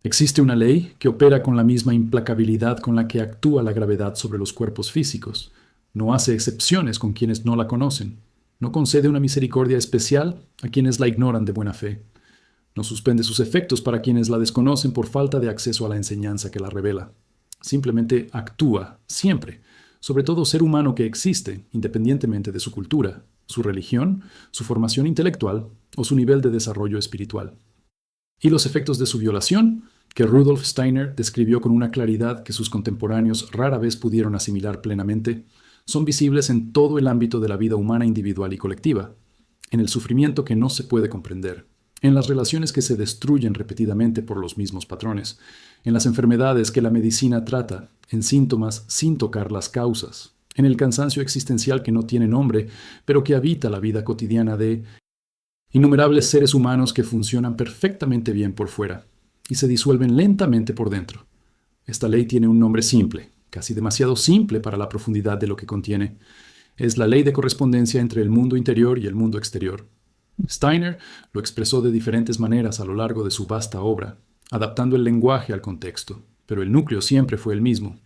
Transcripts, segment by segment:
Existe una ley que opera con la misma implacabilidad con la que actúa la gravedad sobre los cuerpos físicos. No hace excepciones con quienes no la conocen. No concede una misericordia especial a quienes la ignoran de buena fe. No suspende sus efectos para quienes la desconocen por falta de acceso a la enseñanza que la revela. Simplemente actúa, siempre, sobre todo ser humano que existe, independientemente de su cultura, su religión, su formación intelectual o su nivel de desarrollo espiritual. Y los efectos de su violación, que Rudolf Steiner describió con una claridad que sus contemporáneos rara vez pudieron asimilar plenamente, son visibles en todo el ámbito de la vida humana individual y colectiva, en el sufrimiento que no se puede comprender, en las relaciones que se destruyen repetidamente por los mismos patrones, en las enfermedades que la medicina trata, en síntomas sin tocar las causas, en el cansancio existencial que no tiene nombre, pero que habita la vida cotidiana de innumerables seres humanos que funcionan perfectamente bien por fuera y se disuelven lentamente por dentro. Esta ley tiene un nombre simple, casi demasiado simple para la profundidad de lo que contiene. Es la ley de correspondencia entre el mundo interior y el mundo exterior. Steiner lo expresó de diferentes maneras a lo largo de su vasta obra, adaptando el lenguaje al contexto, pero el núcleo siempre fue el mismo.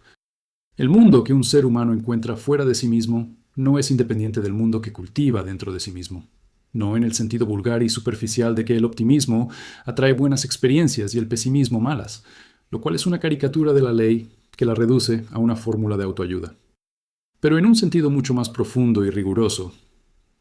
El mundo que un ser humano encuentra fuera de sí mismo no es independiente del mundo que cultiva dentro de sí mismo. No en el sentido vulgar y superficial de que el optimismo atrae buenas experiencias y el pesimismo malas, lo cual es una caricatura de la ley que la reduce a una fórmula de autoayuda. Pero en un sentido mucho más profundo y riguroso,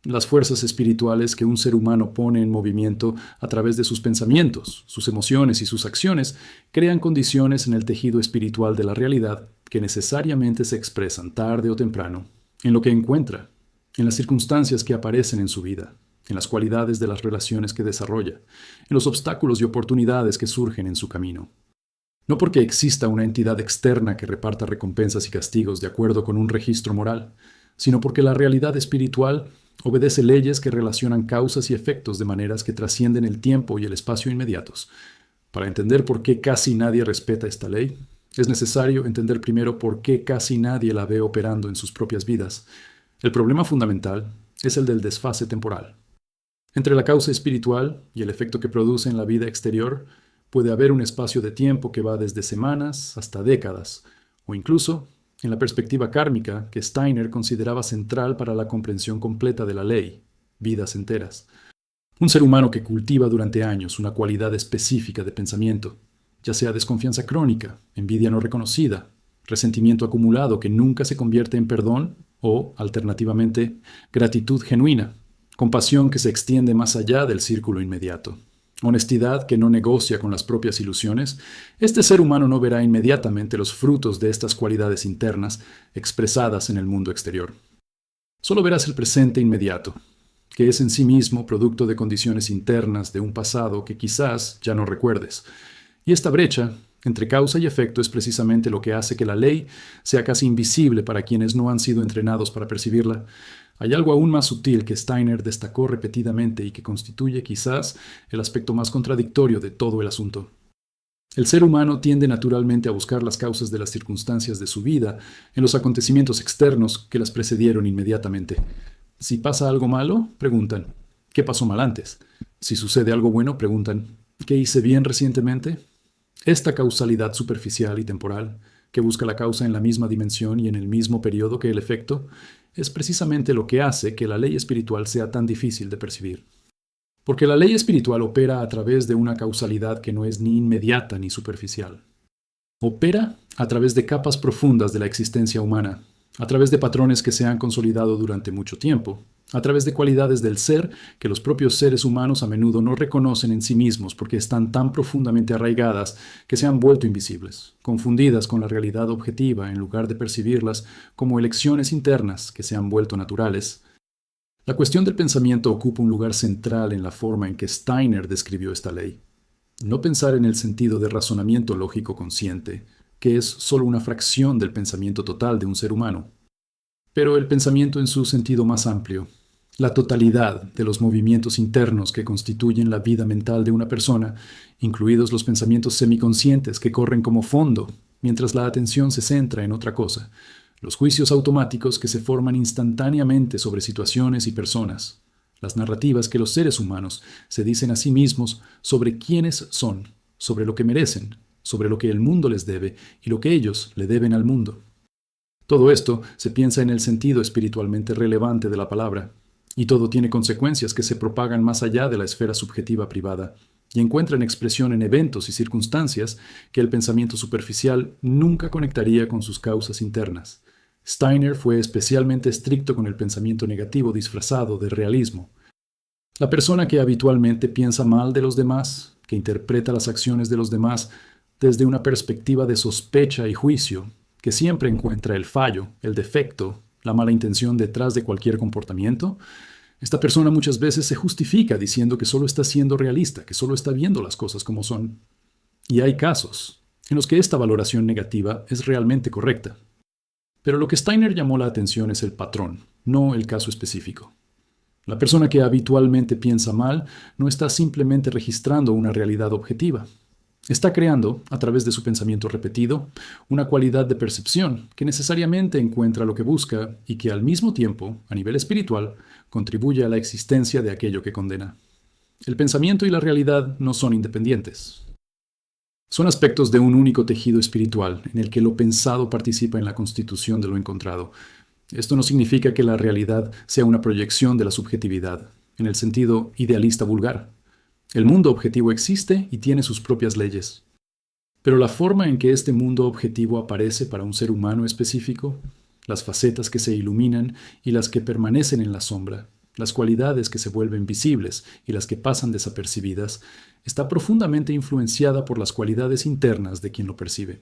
las fuerzas espirituales que un ser humano pone en movimiento a través de sus pensamientos, sus emociones y sus acciones crean condiciones en el tejido espiritual de la realidad que necesariamente se expresan tarde o temprano en lo que encuentra, en las circunstancias que aparecen en su vida, en las cualidades de las relaciones que desarrolla, en los obstáculos y oportunidades que surgen en su camino. No porque exista una entidad externa que reparta recompensas y castigos de acuerdo con un registro moral, sino porque la realidad espiritual obedece leyes que relacionan causas y efectos de maneras que trascienden el tiempo y el espacio inmediatos. Para entender por qué casi nadie respeta esta ley, es necesario entender primero por qué casi nadie la ve operando en sus propias vidas. El problema fundamental es el del desfase temporal. Entre la causa espiritual y el efecto que produce en la vida exterior, puede haber un espacio de tiempo que va desde semanas hasta décadas, o incluso, en la perspectiva kármica que Steiner consideraba central para la comprensión completa de la ley, vidas enteras. Un ser humano que cultiva durante años una cualidad específica de pensamiento, ya sea desconfianza crónica, envidia no reconocida, resentimiento acumulado que nunca se convierte en perdón o, alternativamente, gratitud genuina, compasión que se extiende más allá del círculo inmediato, honestidad que no negocia con las propias ilusiones, este ser humano no verá inmediatamente los frutos de estas cualidades internas expresadas en el mundo exterior. Solo verás el presente inmediato, que es en sí mismo producto de condiciones internas de un pasado que quizás ya no recuerdes. Y esta brecha entre causa y efecto es precisamente lo que hace que la ley sea casi invisible para quienes no han sido entrenados para percibirla. Hay algo aún más sutil que Steiner destacó repetidamente y que constituye quizás el aspecto más contradictorio de todo el asunto. El ser humano tiende naturalmente a buscar las causas de las circunstancias de su vida en los acontecimientos externos que las precedieron inmediatamente. Si pasa algo malo, preguntan, ¿qué pasó mal antes? Si sucede algo bueno, preguntan, ¿qué hice bien recientemente? Esta causalidad superficial y temporal, que busca la causa en la misma dimensión y en el mismo periodo que el efecto, es precisamente lo que hace que la ley espiritual sea tan difícil de percibir. Porque la ley espiritual opera a través de una causalidad que no es ni inmediata ni superficial. Opera a través de capas profundas de la existencia humana, a través de patrones que se han consolidado durante mucho tiempo, a través de cualidades del ser que los propios seres humanos a menudo no reconocen en sí mismos porque están tan profundamente arraigadas que se han vuelto invisibles, confundidas con la realidad objetiva en lugar de percibirlas como elecciones internas que se han vuelto naturales. La cuestión del pensamiento ocupa un lugar central en la forma en que Steiner describió esta ley. No pensar en el sentido de razonamiento lógico consciente, que es solo una fracción del pensamiento total de un ser humano, pero el pensamiento en su sentido más amplio, la totalidad de los movimientos internos que constituyen la vida mental de una persona, incluidos los pensamientos semiconscientes que corren como fondo, mientras la atención se centra en otra cosa, los juicios automáticos que se forman instantáneamente sobre situaciones y personas, las narrativas que los seres humanos se dicen a sí mismos sobre quiénes son, sobre lo que merecen, sobre lo que el mundo les debe y lo que ellos le deben al mundo. Todo esto se piensa en el sentido espiritualmente relevante de la palabra, y todo tiene consecuencias que se propagan más allá de la esfera subjetiva privada y encuentran expresión en eventos y circunstancias que el pensamiento superficial nunca conectaría con sus causas internas. Steiner fue especialmente estricto con el pensamiento negativo disfrazado de realismo. La persona que habitualmente piensa mal de los demás, que interpreta las acciones de los demás desde una perspectiva de sospecha y juicio, que siempre encuentra el fallo, el defecto, la mala intención detrás de cualquier comportamiento, esta persona muchas veces se justifica diciendo que solo está siendo realista, que solo está viendo las cosas como son. Y hay casos en los que esta valoración negativa es realmente correcta. Pero lo que Steiner llamó la atención es el patrón, no el caso específico. La persona que habitualmente piensa mal no está simplemente registrando una realidad objetiva. Está creando, a través de su pensamiento repetido, una cualidad de percepción que necesariamente encuentra lo que busca y que al mismo tiempo, a nivel espiritual, contribuye a la existencia de aquello que condena. El pensamiento y la realidad no son independientes. Son aspectos de un único tejido espiritual en el que lo pensado participa en la constitución de lo encontrado. Esto no significa que la realidad sea una proyección de la subjetividad, en el sentido idealista vulgar. El mundo objetivo existe y tiene sus propias leyes. Pero la forma en que este mundo objetivo aparece para un ser humano específico, las facetas que se iluminan y las que permanecen en la sombra, las cualidades que se vuelven visibles y las que pasan desapercibidas, está profundamente influenciada por las cualidades internas de quien lo percibe.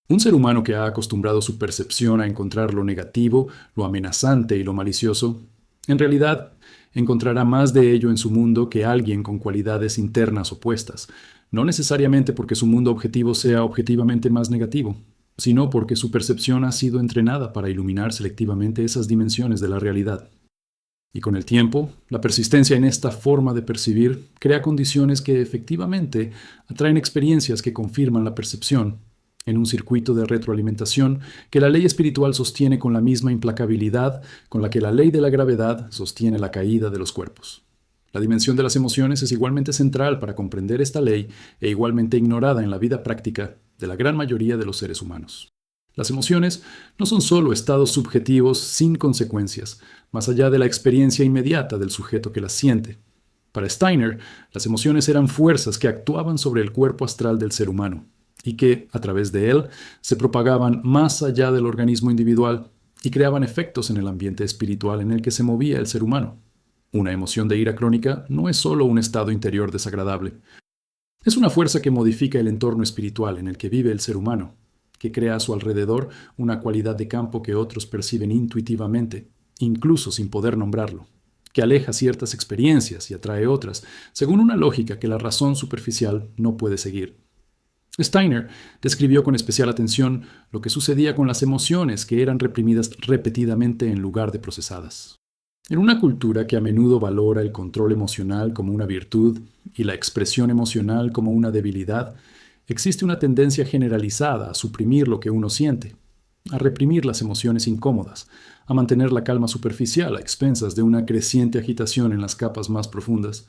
Un ser humano que ha acostumbrado su percepción a encontrar lo negativo, lo amenazante y lo malicioso, en realidad encontrará más de ello en su mundo que alguien con cualidades internas opuestas, no necesariamente porque su mundo objetivo sea objetivamente más negativo, sino porque su percepción ha sido entrenada para iluminar selectivamente esas dimensiones de la realidad. Y con el tiempo, la persistencia en esta forma de percibir crea condiciones que efectivamente atraen experiencias que confirman la percepción, en un circuito de retroalimentación que la ley espiritual sostiene con la misma implacabilidad con la que la ley de la gravedad sostiene la caída de los cuerpos. La dimensión de las emociones es igualmente central para comprender esta ley e igualmente ignorada en la vida práctica de la gran mayoría de los seres humanos. Las emociones no son solo estados subjetivos sin consecuencias, más allá de la experiencia inmediata del sujeto que las siente. Para Steiner, las emociones eran fuerzas que actuaban sobre el cuerpo astral del ser humano, y que, a través de él, se propagaban más allá del organismo individual y creaban efectos en el ambiente espiritual en el que se movía el ser humano. Una emoción de ira crónica no es solo un estado interior desagradable. Es una fuerza que modifica el entorno espiritual en el que vive el ser humano, que crea a su alrededor una cualidad de campo que otros perciben intuitivamente, incluso sin poder nombrarlo, que aleja ciertas experiencias y atrae otras, según una lógica que la razón superficial no puede seguir. Steiner describió con especial atención lo que sucedía con las emociones que eran reprimidas repetidamente en lugar de procesadas. En una cultura que a menudo valora el control emocional como una virtud y la expresión emocional como una debilidad, existe una tendencia generalizada a suprimir lo que uno siente, a reprimir las emociones incómodas, a mantener la calma superficial a expensas de una creciente agitación en las capas más profundas.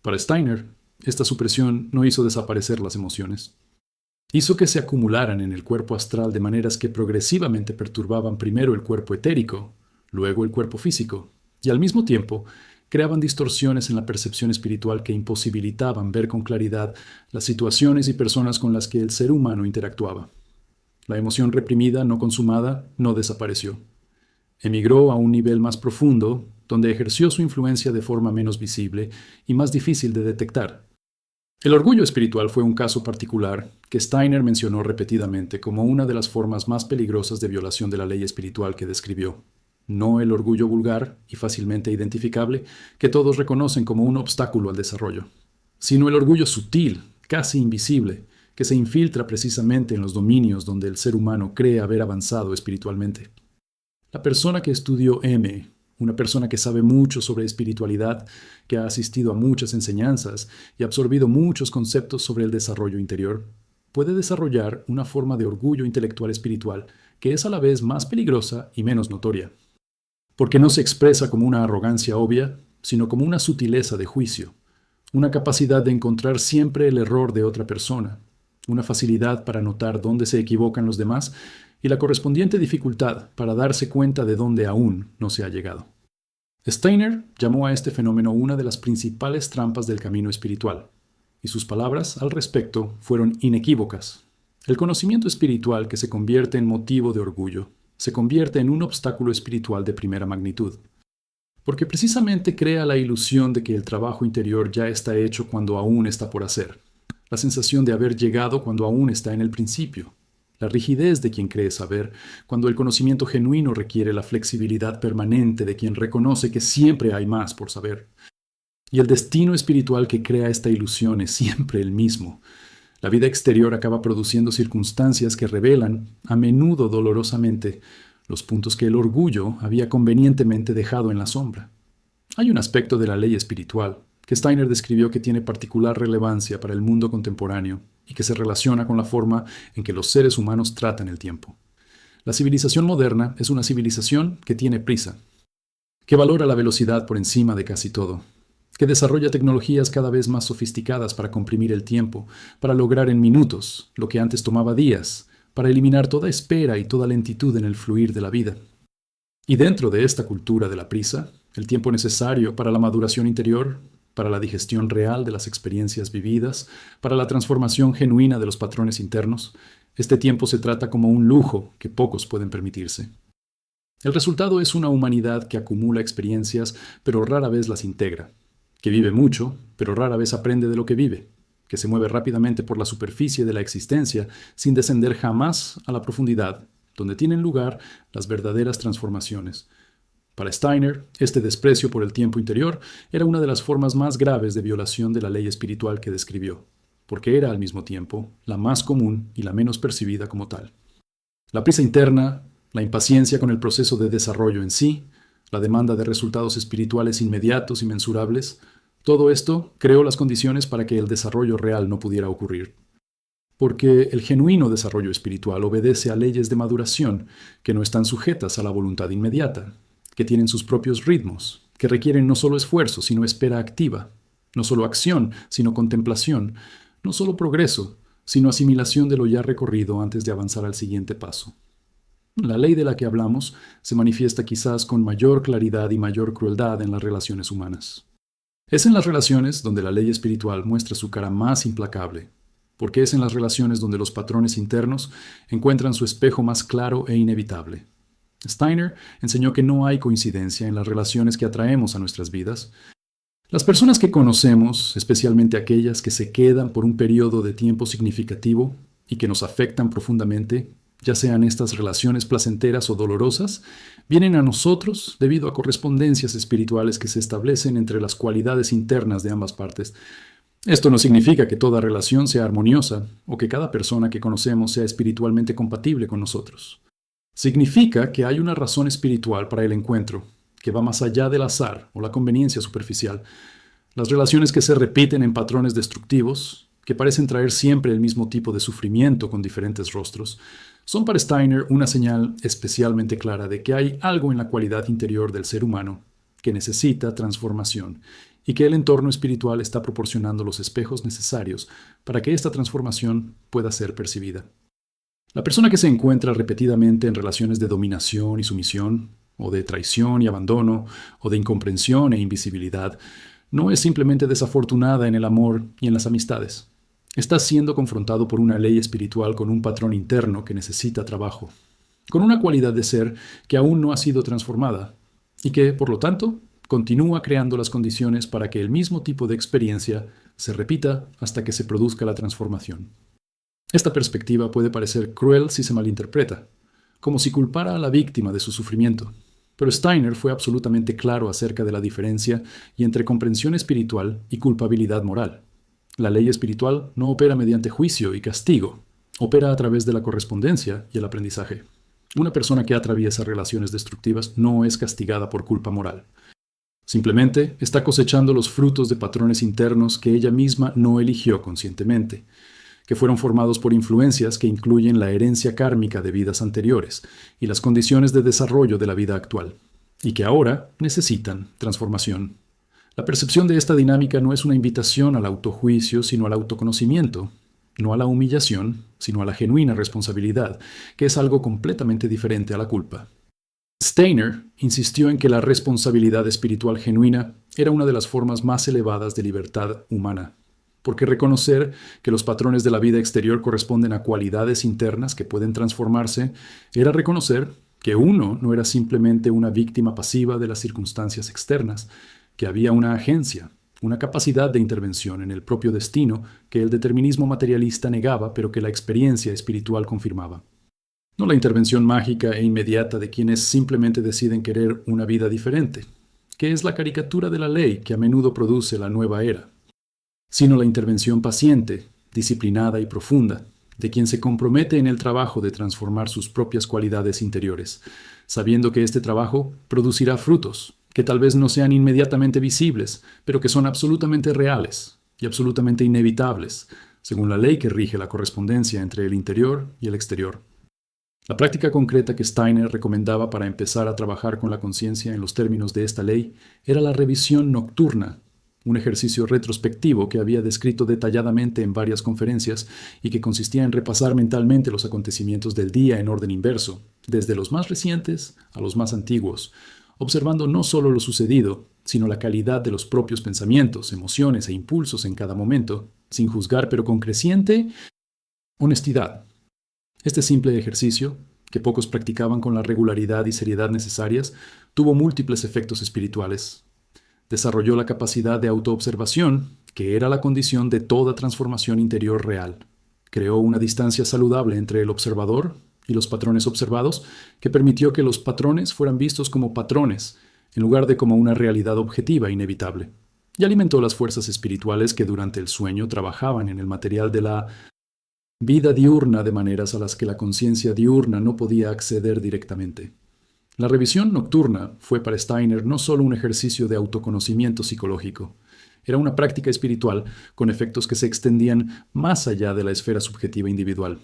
Para Steiner, esta supresión no hizo desaparecer las emociones. Hizo que se acumularan en el cuerpo astral de maneras que progresivamente perturbaban primero el cuerpo etérico, luego el cuerpo físico, y al mismo tiempo creaban distorsiones en la percepción espiritual que imposibilitaban ver con claridad las situaciones y personas con las que el ser humano interactuaba. La emoción reprimida, no consumada, no desapareció. Emigró a un nivel más profundo, donde ejerció su influencia de forma menos visible y más difícil de detectar. El orgullo espiritual fue un caso particular que Steiner mencionó repetidamente como una de las formas más peligrosas de violación de la ley espiritual que describió. No el orgullo vulgar y fácilmente identificable, que todos reconocen como un obstáculo al desarrollo, sino el orgullo sutil, casi invisible, que se infiltra precisamente en los dominios donde el ser humano cree haber avanzado espiritualmente. La persona que estudió M, una persona que sabe mucho sobre espiritualidad, que ha asistido a muchas enseñanzas y absorbido muchos conceptos sobre el desarrollo interior, puede desarrollar una forma de orgullo intelectual espiritual que es a la vez más peligrosa y menos notoria, porque no se expresa como una arrogancia obvia, sino como una sutileza de juicio, una capacidad de encontrar siempre el error de otra persona, una facilidad para notar dónde se equivocan los demás y la correspondiente dificultad para darse cuenta de dónde aún no se ha llegado. Steiner llamó a este fenómeno una de las principales trampas del camino espiritual, y sus palabras al respecto fueron inequívocas. El conocimiento espiritual que se convierte en motivo de orgullo se convierte en un obstáculo espiritual de primera magnitud, porque precisamente crea la ilusión de que el trabajo interior ya está hecho cuando aún está por hacer, la sensación de haber llegado cuando aún está en el principio, la rigidez de quien cree saber, cuando el conocimiento genuino requiere la flexibilidad permanente de quien reconoce que siempre hay más por saber. Y el destino espiritual que crea esta ilusión es siempre el mismo. La vida exterior acaba produciendo circunstancias que revelan, a menudo dolorosamente, los puntos que el orgullo había convenientemente dejado en la sombra. Hay un aspecto de la ley espiritual que Steiner describió que tiene particular relevancia para el mundo contemporáneo y que se relaciona con la forma en que los seres humanos tratan el tiempo. La civilización moderna es una civilización que tiene prisa, que valora la velocidad por encima de casi todo, que desarrolla tecnologías cada vez más sofisticadas para comprimir el tiempo, para lograr en minutos lo que antes tomaba días, para eliminar toda espera y toda lentitud en el fluir de la vida. Y dentro de esta cultura de la prisa, el tiempo necesario para la maduración interior, para la digestión real de las experiencias vividas, para la transformación genuina de los patrones internos, este tiempo se trata como un lujo que pocos pueden permitirse. El resultado es una humanidad que acumula experiencias, pero rara vez las integra, que vive mucho, pero rara vez aprende de lo que vive, que se mueve rápidamente por la superficie de la existencia sin descender jamás a la profundidad, donde tienen lugar las verdaderas transformaciones. Para Steiner, este desprecio por el tiempo interior era una de las formas más graves de violación de la ley espiritual que describió, porque era al mismo tiempo la más común y la menos percibida como tal. La prisa interna, la impaciencia con el proceso de desarrollo en sí, la demanda de resultados espirituales inmediatos y mensurables, todo esto creó las condiciones para que el desarrollo real no pudiera ocurrir. Porque el genuino desarrollo espiritual obedece a leyes de maduración que no están sujetas a la voluntad inmediata, que tienen sus propios ritmos, que requieren no solo esfuerzo, sino espera activa, no solo acción, sino contemplación, no solo progreso, sino asimilación de lo ya recorrido antes de avanzar al siguiente paso. La ley de la que hablamos se manifiesta quizás con mayor claridad y mayor crueldad en las relaciones humanas. Es en las relaciones donde la ley espiritual muestra su cara más implacable, porque es en las relaciones donde los patrones internos encuentran su espejo más claro e inevitable. Steiner enseñó que no hay coincidencia en las relaciones que atraemos a nuestras vidas. Las personas que conocemos, especialmente aquellas que se quedan por un periodo de tiempo significativo y que nos afectan profundamente, ya sean estas relaciones placenteras o dolorosas, vienen a nosotros debido a correspondencias espirituales que se establecen entre las cualidades internas de ambas partes. Esto no significa que toda relación sea armoniosa o que cada persona que conocemos sea espiritualmente compatible con nosotros. Significa que hay una razón espiritual para el encuentro, que va más allá del azar o la conveniencia superficial. Las relaciones que se repiten en patrones destructivos, que parecen traer siempre el mismo tipo de sufrimiento con diferentes rostros, son para Steiner una señal especialmente clara de que hay algo en la cualidad interior del ser humano que necesita transformación y que el entorno espiritual está proporcionando los espejos necesarios para que esta transformación pueda ser percibida. La persona que se encuentra repetidamente en relaciones de dominación y sumisión, o de traición y abandono, o de incomprensión e invisibilidad, no es simplemente desafortunada en el amor y en las amistades. Está siendo confrontado por una ley espiritual con un patrón interno que necesita trabajo, con una cualidad de ser que aún no ha sido transformada y que, por lo tanto, continúa creando las condiciones para que el mismo tipo de experiencia se repita hasta que se produzca la transformación. Esta perspectiva puede parecer cruel si se malinterpreta, como si culpara a la víctima de su sufrimiento. Pero Steiner fue absolutamente claro acerca de la diferencia y entre comprensión espiritual y culpabilidad moral. La ley espiritual no opera mediante juicio y castigo, opera a través de la correspondencia y el aprendizaje. Una persona que atraviesa relaciones destructivas no es castigada por culpa moral. Simplemente está cosechando los frutos de patrones internos que ella misma no eligió conscientemente, que fueron formados por influencias que incluyen la herencia kármica de vidas anteriores y las condiciones de desarrollo de la vida actual, y que ahora necesitan transformación. La percepción de esta dinámica no es una invitación al autojuicio, sino al autoconocimiento, no a la humillación, sino a la genuina responsabilidad, que es algo completamente diferente a la culpa. Steiner insistió en que la responsabilidad espiritual genuina era una de las formas más elevadas de libertad humana, porque reconocer que los patrones de la vida exterior corresponden a cualidades internas que pueden transformarse era reconocer que uno no era simplemente una víctima pasiva de las circunstancias externas, que había una agencia, una capacidad de intervención en el propio destino que el determinismo materialista negaba, pero que la experiencia espiritual confirmaba. No la intervención mágica e inmediata de quienes simplemente deciden querer una vida diferente, que es la caricatura de la ley que a menudo produce la nueva era, sino la intervención paciente, disciplinada y profunda, de quien se compromete en el trabajo de transformar sus propias cualidades interiores, sabiendo que este trabajo producirá frutos, que tal vez no sean inmediatamente visibles, pero que son absolutamente reales y absolutamente inevitables, según la ley que rige la correspondencia entre el interior y el exterior. La práctica concreta que Steiner recomendaba para empezar a trabajar con la conciencia en los términos de esta ley era la revisión nocturna, un ejercicio retrospectivo que había descrito detalladamente en varias conferencias y que consistía en repasar mentalmente los acontecimientos del día en orden inverso, desde los más recientes a los más antiguos, observando no solo lo sucedido, sino la calidad de los propios pensamientos, emociones e impulsos en cada momento, sin juzgar pero con creciente honestidad. Este simple ejercicio, que pocos practicaban con la regularidad y seriedad necesarias, tuvo múltiples efectos espirituales. Desarrolló la capacidad de autoobservación, que era la condición de toda transformación interior real. Creó una distancia saludable entre el observador y los patrones observados, que permitió que los patrones fueran vistos como patrones, en lugar de como una realidad objetiva inevitable. Y alimentó las fuerzas espirituales que durante el sueño trabajaban en el material de la vida diurna de maneras a las que la conciencia diurna no podía acceder directamente. La revisión nocturna fue para Steiner no solo un ejercicio de autoconocimiento psicológico, era una práctica espiritual con efectos que se extendían más allá de la esfera subjetiva individual.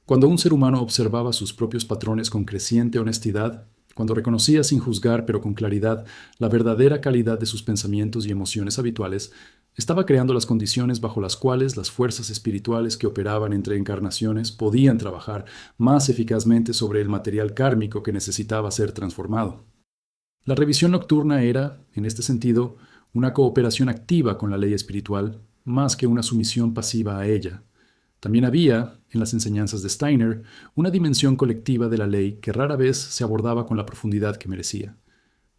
Cuando un ser humano observaba sus propios patrones con creciente honestidad, cuando reconocía sin juzgar pero con claridad la verdadera calidad de sus pensamientos y emociones habituales, estaba creando las condiciones bajo las cuales las fuerzas espirituales que operaban entre encarnaciones podían trabajar más eficazmente sobre el material kármico que necesitaba ser transformado. La revisión nocturna era, en este sentido, una cooperación activa con la ley espiritual, más que una sumisión pasiva a ella. También había, en las enseñanzas de Steiner, una dimensión colectiva de la ley que rara vez se abordaba con la profundidad que merecía.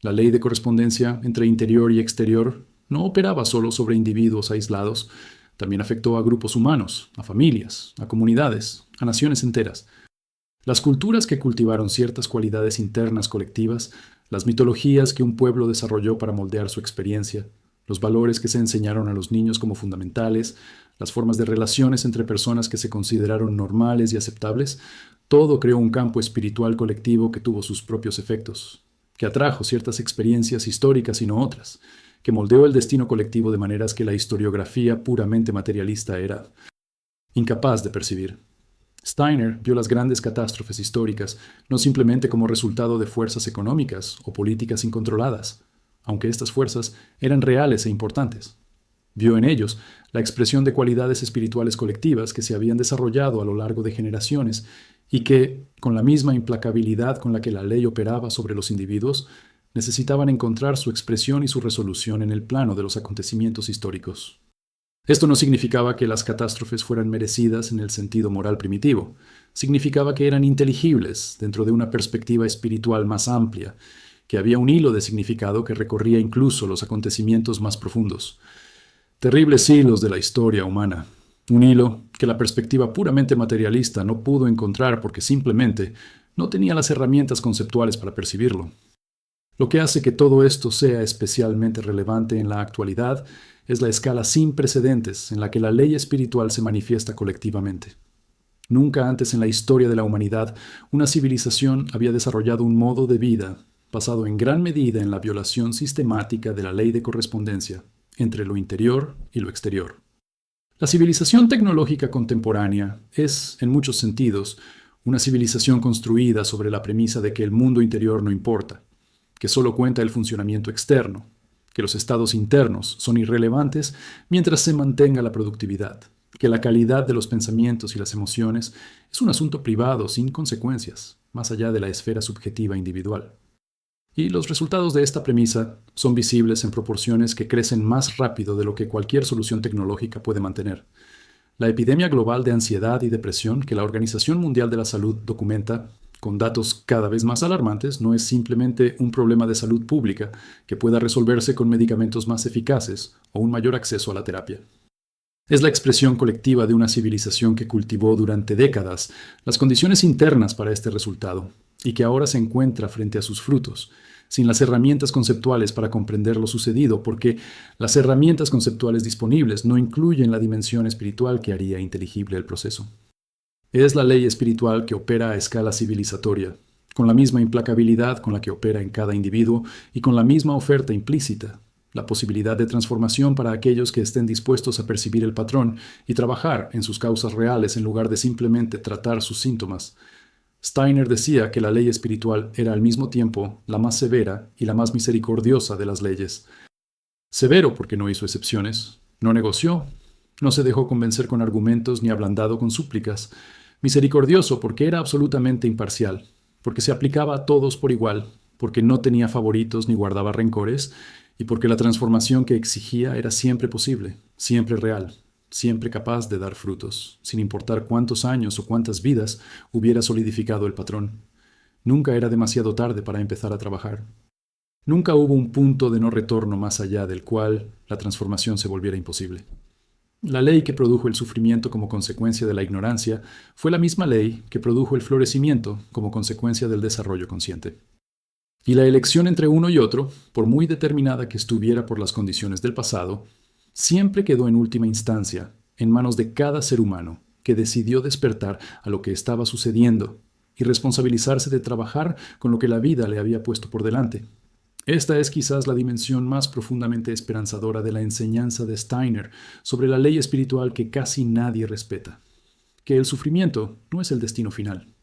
La ley de correspondencia entre interior y exterior no operaba solo sobre individuos aislados, también afectó a grupos humanos, a familias, a comunidades, a naciones enteras. Las culturas que cultivaron ciertas cualidades internas colectivas, las mitologías que un pueblo desarrolló para moldear su experiencia, los valores que se enseñaron a los niños como fundamentales, las formas de relaciones entre personas que se consideraron normales y aceptables, todo creó un campo espiritual colectivo que tuvo sus propios efectos, que atrajo ciertas experiencias históricas y no otras, que moldeó el destino colectivo de maneras que la historiografía puramente materialista era incapaz de percibir. Steiner vio las grandes catástrofes históricas no simplemente como resultado de fuerzas económicas o políticas incontroladas, aunque estas fuerzas eran reales e importantes. Vio en ellos la expresión de cualidades espirituales colectivas que se habían desarrollado a lo largo de generaciones y que, con la misma implacabilidad con la que la ley operaba sobre los individuos, necesitaban encontrar su expresión y su resolución en el plano de los acontecimientos históricos. Esto no significaba que las catástrofes fueran merecidas en el sentido moral primitivo. Significaba que eran inteligibles dentro de una perspectiva espiritual más amplia, que había un hilo de significado que recorría incluso los acontecimientos más profundos. Terribles hilos de la historia humana. Un hilo que la perspectiva puramente materialista no pudo encontrar porque simplemente no tenía las herramientas conceptuales para percibirlo. Lo que hace que todo esto sea especialmente relevante en la actualidad es la escala sin precedentes en la que la ley espiritual se manifiesta colectivamente. Nunca antes en la historia de la humanidad una civilización había desarrollado un modo de vida basado en gran medida en la violación sistemática de la ley de correspondencia entre lo interior y lo exterior. La civilización tecnológica contemporánea es, en muchos sentidos, una civilización construida sobre la premisa de que el mundo interior no importa, que solo cuenta el funcionamiento externo, que los estados internos son irrelevantes mientras se mantenga la productividad, que la calidad de los pensamientos y las emociones es un asunto privado sin consecuencias, más allá de la esfera subjetiva individual. Y los resultados de esta premisa son visibles en proporciones que crecen más rápido de lo que cualquier solución tecnológica puede mantener. La epidemia global de ansiedad y depresión que la Organización Mundial de la Salud documenta, con datos cada vez más alarmantes, no es simplemente un problema de salud pública que pueda resolverse con medicamentos más eficaces o un mayor acceso a la terapia. Es la expresión colectiva de una civilización que cultivó durante décadas las condiciones internas para este resultado y que ahora se encuentra frente a sus frutos, sin las herramientas conceptuales para comprender lo sucedido, porque las herramientas conceptuales disponibles no incluyen la dimensión espiritual que haría inteligible el proceso. Es la ley espiritual que opera a escala civilizatoria, con la misma implacabilidad con la que opera en cada individuo y con la misma oferta implícita, la posibilidad de transformación para aquellos que estén dispuestos a percibir el patrón y trabajar en sus causas reales en lugar de simplemente tratar sus síntomas. Steiner decía que la ley espiritual era al mismo tiempo la más severa y la más misericordiosa de las leyes. Severo porque no hizo excepciones, no negoció, no se dejó convencer con argumentos ni ablandado con súplicas. Misericordioso porque era absolutamente imparcial, porque se aplicaba a todos por igual, porque no tenía favoritos ni guardaba rencores, y porque la transformación que exigía era siempre posible, siempre real, siempre capaz de dar frutos, sin importar cuántos años o cuántas vidas hubiera solidificado el patrón. Nunca era demasiado tarde para empezar a trabajar. Nunca hubo un punto de no retorno más allá del cual la transformación se volviera imposible. La ley que produjo el sufrimiento como consecuencia de la ignorancia fue la misma ley que produjo el florecimiento como consecuencia del desarrollo consciente. Y la elección entre uno y otro, por muy determinada que estuviera por las condiciones del pasado, siempre quedó en última instancia en manos de cada ser humano que decidió despertar a lo que estaba sucediendo y responsabilizarse de trabajar con lo que la vida le había puesto por delante. Esta es quizás la dimensión más profundamente esperanzadora de la enseñanza de Steiner sobre la ley espiritual que casi nadie respeta, que el sufrimiento no es el destino final.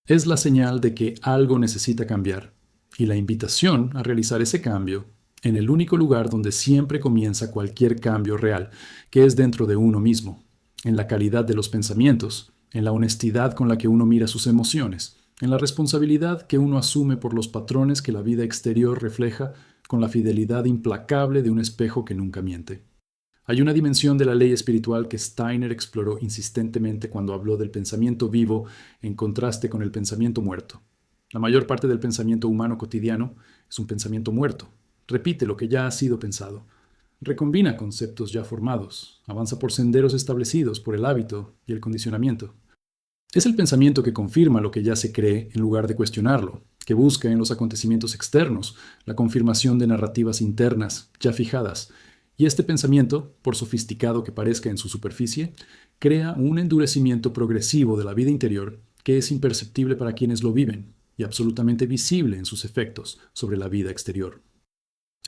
Es la señal de que algo necesita cambiar y la invitación a realizar ese cambio en el único lugar donde siempre comienza cualquier cambio real, que es dentro de uno mismo, en la calidad de los pensamientos, en la honestidad con la que uno mira sus emociones, en la responsabilidad que uno asume por los patrones que la vida exterior refleja con la fidelidad implacable de un espejo que nunca miente. Hay una dimensión de la ley espiritual que Steiner exploró insistentemente cuando habló del pensamiento vivo en contraste con el pensamiento muerto. La mayor parte del pensamiento humano cotidiano es un pensamiento muerto. Repite lo que ya ha sido pensado. Recombina conceptos ya formados. Avanza por senderos establecidos por el hábito y el condicionamiento. Es el pensamiento que confirma lo que ya se cree en lugar de cuestionarlo, que busca en los acontecimientos externos la confirmación de narrativas internas ya fijadas. Y este pensamiento, por sofisticado que parezca en su superficie, crea un endurecimiento progresivo de la vida interior que es imperceptible para quienes lo viven y absolutamente visible en sus efectos sobre la vida exterior.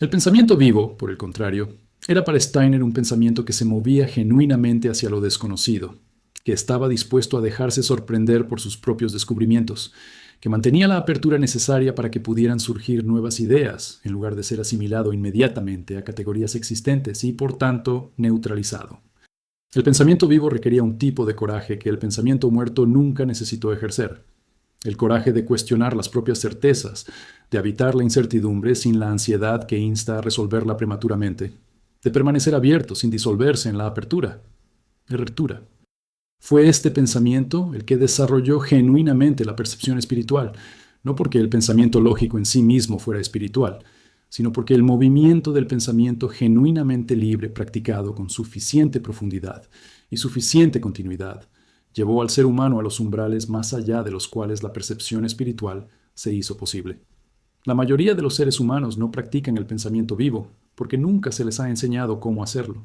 El pensamiento vivo, por el contrario, era para Steiner un pensamiento que se movía genuinamente hacia lo desconocido, que estaba dispuesto a dejarse sorprender por sus propios descubrimientos, que mantenía la apertura necesaria para que pudieran surgir nuevas ideas, en lugar de ser asimilado inmediatamente a categorías existentes y, por tanto, neutralizado. El pensamiento vivo requería un tipo de coraje que el pensamiento muerto nunca necesitó ejercer. El coraje de cuestionar las propias certezas, de habitar la incertidumbre sin la ansiedad que insta a resolverla prematuramente, de permanecer abierto sin disolverse en la apertura. Fue este pensamiento el que desarrolló genuinamente la percepción espiritual, no porque el pensamiento lógico en sí mismo fuera espiritual, sino porque el movimiento del pensamiento genuinamente libre practicado con suficiente profundidad y suficiente continuidad llevó al ser humano a los umbrales más allá de los cuales la percepción espiritual se hizo posible. La mayoría de los seres humanos no practican el pensamiento vivo, porque nunca se les ha enseñado cómo hacerlo.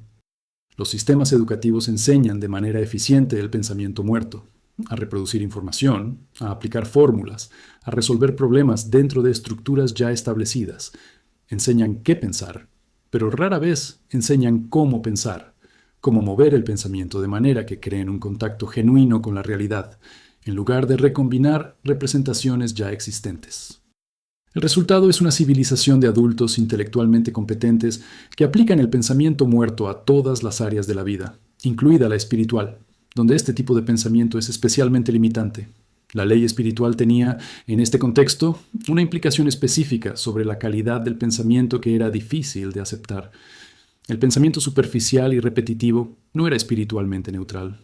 Los sistemas educativos enseñan de manera eficiente el pensamiento muerto, a reproducir información, a aplicar fórmulas, a resolver problemas dentro de estructuras ya establecidas. Enseñan qué pensar, pero rara vez enseñan cómo pensar, cómo mover el pensamiento de manera que creen un contacto genuino con la realidad, en lugar de recombinar representaciones ya existentes. El resultado es una civilización de adultos intelectualmente competentes que aplican el pensamiento muerto a todas las áreas de la vida incluida la espiritual, donde este tipo de pensamiento es especialmente limitante. La ley espiritual tenía, en este contexto, una implicación específica sobre la calidad del pensamiento que era difícil de aceptar. El pensamiento superficial y repetitivo no era espiritualmente neutral.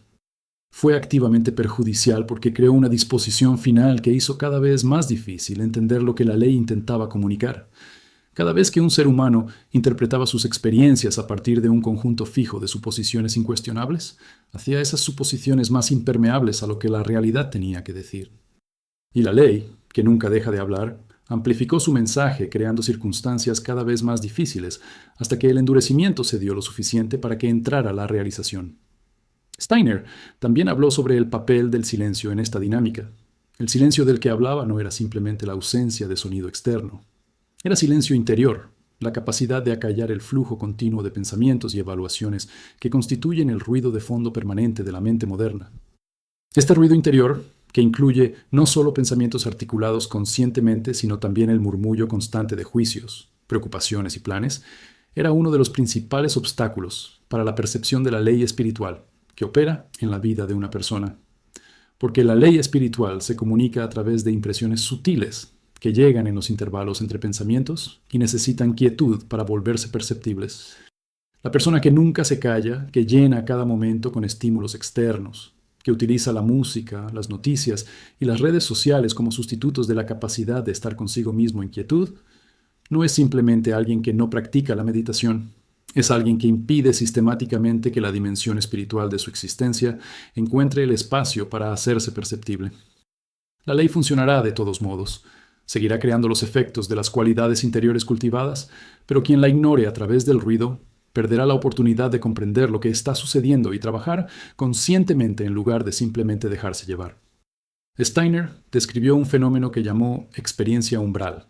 Fue activamente perjudicial porque creó una disposición final que hizo cada vez más difícil entender lo que la ley intentaba comunicar. Cada vez que un ser humano interpretaba sus experiencias a partir de un conjunto fijo de suposiciones incuestionables, hacía esas suposiciones más impermeables a lo que la realidad tenía que decir. Y la ley, que nunca deja de hablar, amplificó su mensaje creando circunstancias cada vez más difíciles, hasta que el endurecimiento se dio lo suficiente para que entrara la realización. Steiner también habló sobre el papel del silencio en esta dinámica. El silencio del que hablaba no era simplemente la ausencia de sonido externo. Era silencio interior, la capacidad de acallar el flujo continuo de pensamientos y evaluaciones que constituyen el ruido de fondo permanente de la mente moderna. Este ruido interior, que incluye no solo pensamientos articulados conscientemente, sino también el murmullo constante de juicios, preocupaciones y planes, era uno de los principales obstáculos para la percepción de la ley espiritual que opera en la vida de una persona. Porque la ley espiritual se comunica a través de impresiones sutiles que llegan en los intervalos entre pensamientos y necesitan quietud para volverse perceptibles. La persona que nunca se calla, que llena cada momento con estímulos externos, que utiliza la música, las noticias y las redes sociales como sustitutos de la capacidad de estar consigo mismo en quietud, no es simplemente alguien que no practica la meditación. Es alguien que impide sistemáticamente que la dimensión espiritual de su existencia encuentre el espacio para hacerse perceptible. La ley funcionará de todos modos. Seguirá creando los efectos de las cualidades interiores cultivadas, pero quien la ignore a través del ruido perderá la oportunidad de comprender lo que está sucediendo y trabajar conscientemente en lugar de simplemente dejarse llevar. Steiner describió un fenómeno que llamó experiencia umbral,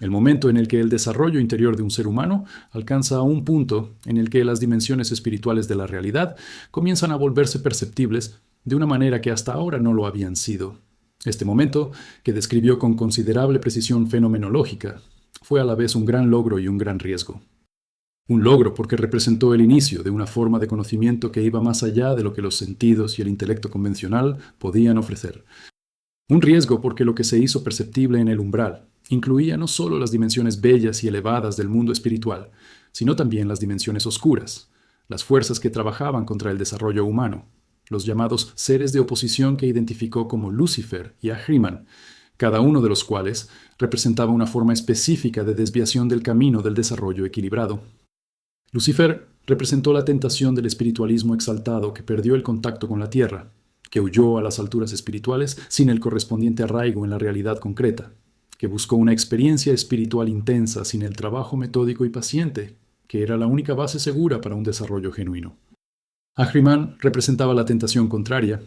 el momento en el que el desarrollo interior de un ser humano alcanza un punto en el que las dimensiones espirituales de la realidad comienzan a volverse perceptibles de una manera que hasta ahora no lo habían sido. Este momento, que describió con considerable precisión fenomenológica, fue a la vez un gran logro y un gran riesgo. Un logro porque representó el inicio de una forma de conocimiento que iba más allá de lo que los sentidos y el intelecto convencional podían ofrecer. Un riesgo porque lo que se hizo perceptible en el umbral incluía no solo las dimensiones bellas y elevadas del mundo espiritual, sino también las dimensiones oscuras, las fuerzas que trabajaban contra el desarrollo humano, los llamados seres de oposición que identificó como Lucifer y Ahriman, cada uno de los cuales representaba una forma específica de desviación del camino del desarrollo equilibrado. Lucifer representó la tentación del espiritualismo exaltado que perdió el contacto con la tierra, que huyó a las alturas espirituales sin el correspondiente arraigo en la realidad concreta, que buscó una experiencia espiritual intensa sin el trabajo metódico y paciente, que era la única base segura para un desarrollo genuino. Ahriman representaba la tentación contraria,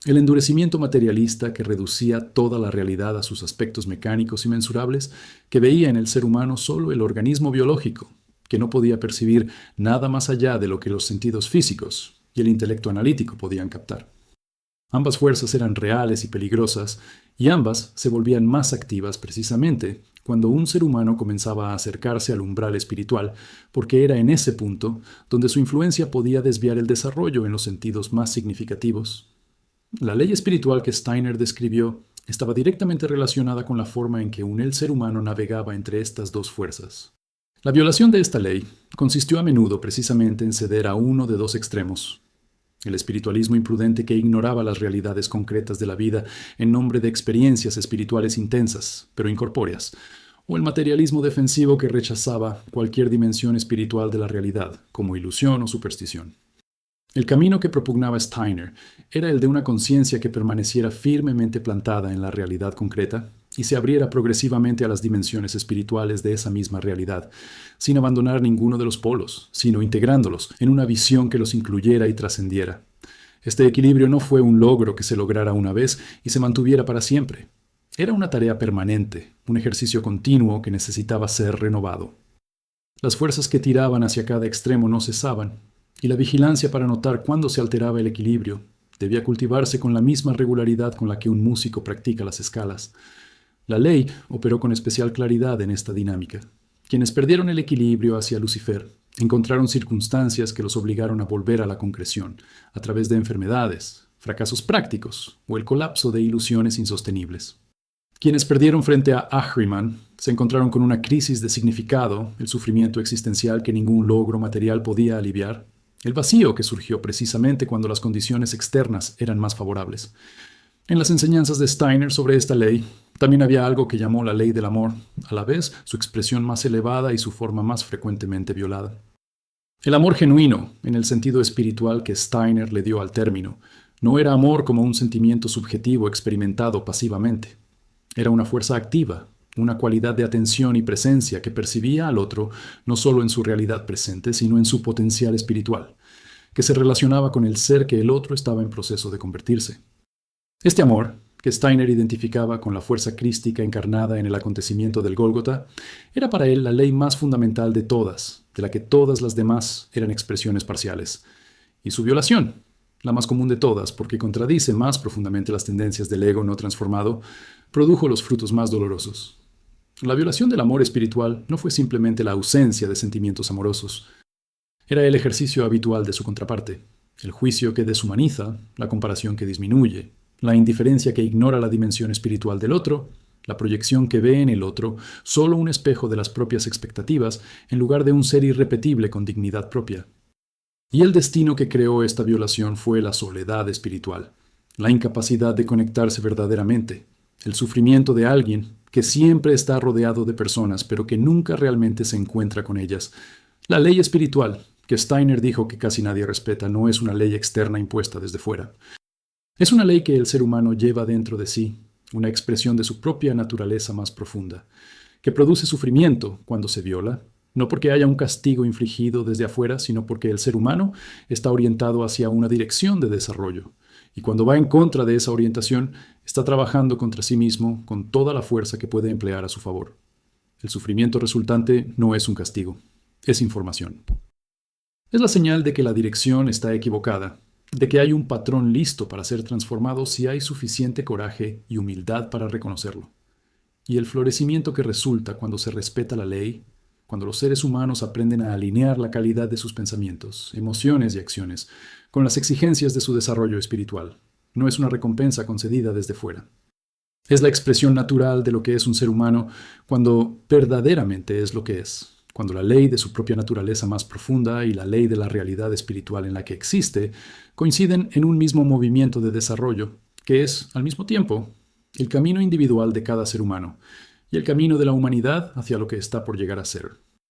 el endurecimiento materialista que reducía toda la realidad a sus aspectos mecánicos y mensurables, que veía en el ser humano solo el organismo biológico, que no podía percibir nada más allá de lo que los sentidos físicos y el intelecto analítico podían captar. Ambas fuerzas eran reales y peligrosas, y ambas se volvían más activas precisamente cuando un ser humano comenzaba a acercarse al umbral espiritual, porque era en ese punto donde su influencia podía desviar el desarrollo en los sentidos más significativos. La ley espiritual que Steiner describió estaba directamente relacionada con la forma en que el ser humano navegaba entre estas dos fuerzas. La violación de esta ley consistió a menudo precisamente en ceder a uno de dos extremos: el espiritualismo imprudente que ignoraba las realidades concretas de la vida en nombre de experiencias espirituales intensas, pero incorpóreas, o el materialismo defensivo que rechazaba cualquier dimensión espiritual de la realidad, como ilusión o superstición. El camino que propugnaba Steiner era el de una conciencia que permaneciera firmemente plantada en la realidad concreta y se abriera progresivamente a las dimensiones espirituales de esa misma realidad, sin abandonar ninguno de los polos, sino integrándolos en una visión que los incluyera y trascendiera. Este equilibrio no fue un logro que se lograra una vez y se mantuviera para siempre. Era una tarea permanente, un ejercicio continuo que necesitaba ser renovado. Las fuerzas que tiraban hacia cada extremo no cesaban, y la vigilancia para notar cuándo se alteraba el equilibrio debía cultivarse con la misma regularidad con la que un músico practica las escalas. La ley operó con especial claridad en esta dinámica. Quienes perdieron el equilibrio hacia Lucifer Encontraron circunstancias que los obligaron a volver a la concreción, a través de enfermedades, fracasos prácticos o el colapso de ilusiones insostenibles. Quienes perdieron frente a Ahriman se encontraron con una crisis de significado, el sufrimiento existencial que ningún logro material podía aliviar, el vacío que surgió precisamente cuando las condiciones externas eran más favorables. En las enseñanzas de Steiner sobre esta ley, también había algo que llamó la ley del amor, a la vez su expresión más elevada y su forma más frecuentemente violada. El amor genuino, en el sentido espiritual que Steiner le dio al término, no era amor como un sentimiento subjetivo experimentado pasivamente. Era una fuerza activa, una cualidad de atención y presencia que percibía al otro no solo en su realidad presente, sino en su potencial espiritual, que se relacionaba con el ser que el otro estaba en proceso de convertirse. Este amor, que Steiner identificaba con la fuerza crística encarnada en el acontecimiento del Gólgota, era para él la ley más fundamental de todas, de la que todas las demás eran expresiones parciales. Y su violación, la más común de todas, porque contradice más profundamente las tendencias del ego no transformado, produjo los frutos más dolorosos. La violación del amor espiritual no fue simplemente la ausencia de sentimientos amorosos. Era el ejercicio habitual de su contraparte, el juicio que deshumaniza, la comparación que disminuye, la indiferencia que ignora la dimensión espiritual del otro, la proyección que ve en el otro solo un espejo de las propias expectativas en lugar de un ser irrepetible con dignidad propia. Y el destino que creó esta violación fue la soledad espiritual, la incapacidad de conectarse verdaderamente, el sufrimiento de alguien que siempre está rodeado de personas pero que nunca realmente se encuentra con ellas. La ley espiritual, que Steiner dijo que casi nadie respeta, no es una ley externa impuesta desde fuera. Es una ley que el ser humano lleva dentro de sí, una expresión de su propia naturaleza más profunda, que produce sufrimiento cuando se viola, no porque haya un castigo infligido desde afuera, sino porque el ser humano está orientado hacia una dirección de desarrollo, y cuando va en contra de esa orientación, está trabajando contra sí mismo con toda la fuerza que puede emplear a su favor. El sufrimiento resultante no es un castigo, es información. Es la señal de que la dirección está equivocada, de que hay un patrón listo para ser transformado si hay suficiente coraje y humildad para reconocerlo. Y el florecimiento que resulta cuando se respeta la ley, cuando los seres humanos aprenden a alinear la calidad de sus pensamientos, emociones y acciones con las exigencias de su desarrollo espiritual, no es una recompensa concedida desde fuera. Es la expresión natural de lo que es un ser humano cuando verdaderamente es lo que es. Cuando la ley de su propia naturaleza más profunda y la ley de la realidad espiritual en la que existe coinciden en un mismo movimiento de desarrollo, que es, al mismo tiempo, el camino individual de cada ser humano y el camino de la humanidad hacia lo que está por llegar a ser.